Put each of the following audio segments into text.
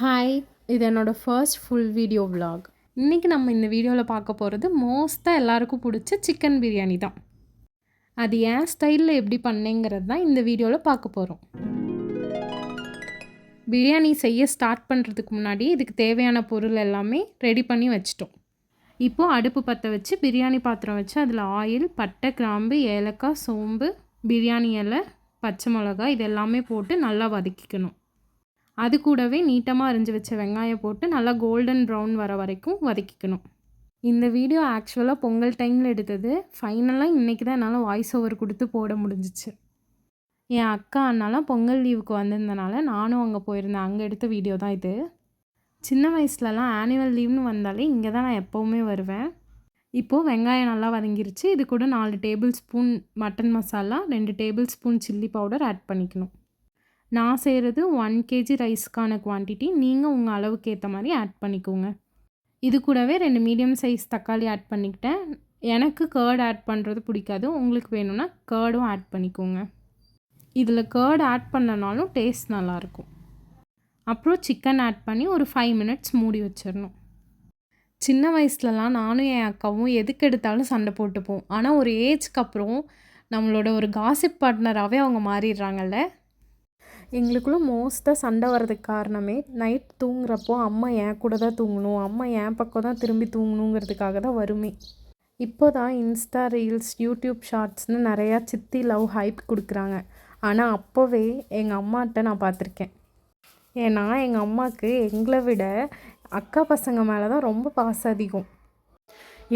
Hi, இது என்னோட first full video vlog. இன்றைக்கி நம்ம இந்த வீடியோவில் பார்க்க போகிறது மோஸ்ட்டாக எல்லாருக்கும் பிடிச்ச சிக்கன் பிரியாணி தான். அது என் ஸ்டைலில் எப்படி பண்ணேங்கிறது தான் இந்த வீடியோவில் பார்க்க போகிறோம். பிரியாணி செய்ய ஸ்டார்ட் பண்ணுறதுக்கு முன்னாடி இதுக்கு தேவையான பொருள் எல்லாமே ரெடி பண்ணி வச்சிட்டோம். இப்போது அடுப்பு பற்ற வச்சு பிரியாணி பாத்திரம் வச்சு அதில் ஆயில், பட்டை, கிராம்பு, ஏலக்காய், சோம்பு, பிரியாணி இலை, பச்சை மிளகாய் இது எல்லாமே போட்டு நல்லா வதக்கிக்கணும். அது கூடவே நீட்டமாக அரிஞ்சு வச்ச வெங்காயம் போட்டு நல்லா கோல்டன் ப்ரௌன் வர வரைக்கும் வதக்கிக்கணும். இந்த வீடியோ ஆக்சுவலாக பொங்கல் டைமில் எடுத்தது. ஃபைனலாக இன்றைக்கி தான் என்னால் வாய்ஸ் ஓவர் கொடுத்து போட முடிஞ்சிச்சு. என் அக்கா அண்ணாலாம் பொங்கல் லீவுக்கு வந்திருந்தனால நானும் அங்கே போயிருந்தேன். அங்கே எடுத்த வீடியோ தான் இது. சின்ன வயசுலலாம் ஆனுவல் லீவ்னு வந்தாலே இங்கே தான் நான் எப்போவுமே வருவேன். இப்போது வெங்காயம் நல்லா வதங்கிருச்சு. இது கூட 4 tablespoon mutton masala, 2 tablespoon chilli powder add பண்ணிக்கணும். நான் செய்கிறது 1 kg ரைஸ்க்கான குவான்டிட்டி. நீங்கள் உங்கள் அளவுக்கு ஏற்ற மாதிரி ஆட் பண்ணிக்கோங்க. இது கூடவே 2 மீடியம் சைஸ் தக்காளி ஆட் பண்ணிக்கிட்டேன். எனக்கு கர்ட் ஆட் பண்ணுறது பிடிக்காது. உங்களுக்கு வேணும்னா கர்டும் ஆட் பண்ணிக்கோங்க. இதில் கர்ட் ஆட் பண்ணனாலும் டேஸ்ட் நல்லாயிருக்கும். அப்புறம் சிக்கன் ஆட் பண்ணி ஒரு 5 மினிட்ஸ் மூடி வச்சிடணும். சின்ன வயசுலலாம் நானும் என் அக்காவும் எதுக்கு எடுத்தாலும் சண்டை போட்டுப்போம். ஆனால் ஒரு ஏஜ்க்கு அப்புறம் நம்மளோட ஒரு காசிப் பார்ட்னராகவே அவங்க மாறிடுறாங்கல்ல. எங்களுக்குள்ளே மோஸ்ட்டாக சண்டை வர்றதுக்கு காரணமே நைட் தூங்குறப்போ அம்மா என் கூட தான் தூங்கணும், அம்மா என் பக்கம் தான் திரும்பி தூங்கணுங்கிறதுக்காக தான் வருமே. இப்போ தான் இன்ஸ்டா ரீல்ஸ், யூடியூப் ஷார்ட்ஸ்னு நிறையா சித்தி லவ் ஹைப் கொடுக்குறாங்க. ஆனால் அப்போவே எங்கள் அம்மாட்ட நான் பார்த்துருக்கேன். ஏன்னா எங்கள் அம்மாவுக்கு எங்களை விட அக்கா பசங்க மேலே தான் ரொம்ப பாசம் அதிகம்.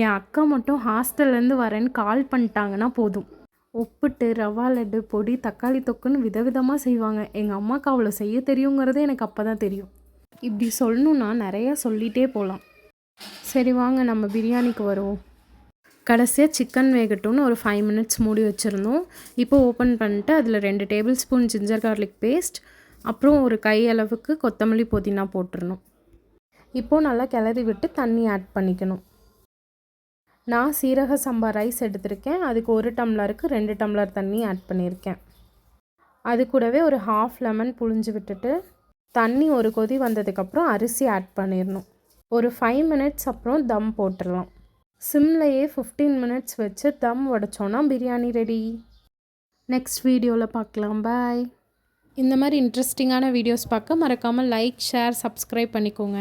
என் அக்கா மட்டும் ஹாஸ்டல்லேருந்து வரேன்னு கால் பண்ணிட்டாங்கன்னா போதும், உப்புட்டு, ரவா லட்டு, பொடி, தக்காளி தொக்குன்னு விதவிதமாக செய்வாங்க. எங்கள் அம்மாவுக்கு அவ்வளோ செய்ய தெரியுங்கிறது எனக்கு அப்போ தான் தெரியும். இப்படி சொல்லணுன்னா நிறையா சொல்லிகிட்டே போகலாம். சரி வாங்க நம்ம பிரியாணிக்கு வருவோம். கடைசியாக சிக்கன் வேகட்டும்னு ஒரு 5 மினிட்ஸ் மூடி வச்சுருந்தோம். இப்போது ஓப்பன் பண்ணிட்டு அதில் 2 tablespoon ginger garlic paste, அப்புறம் ஒரு கை அளவுக்கு கொத்தமல்லி, புதினா போட்டுடணும். இப்போது நல்லா கிளறி விட்டு தண்ணி ஆட் பண்ணிக்கணும். நான் சீரக சம்பா ரைஸ் எடுத்திருக்கேன். அதுக்கு 1 டம்ளருக்கு 2 டம்ளர் தண்ணி ஆட் பண்ணியிருக்கேன். அது கூடவே ஒரு 1/2 லெமன் புழிஞ்சு விட்டுட்டு தண்ணி ஒரு கொதி வந்ததுக்கப்புறம் அரிசி ஆட் பண்ணிடணும். ஒரு 5 மினிட்ஸ் அப்புறம் தம் போட்டுடலாம். சிம்லையே 15 மினிட்ஸ் வச்சு தம் உடைச்சோன்னா பிரியாணி ரெடி. நெக்ஸ்ட் வீடியோவில் பார்க்கலாம். பாய். இந்த மாதிரி இன்ட்ரெஸ்டிங்கான வீடியோஸ் பார்க்க மறக்காமல் லைக், ஷேர், சப்ஸ்கிரைப் பண்ணிக்கோங்க.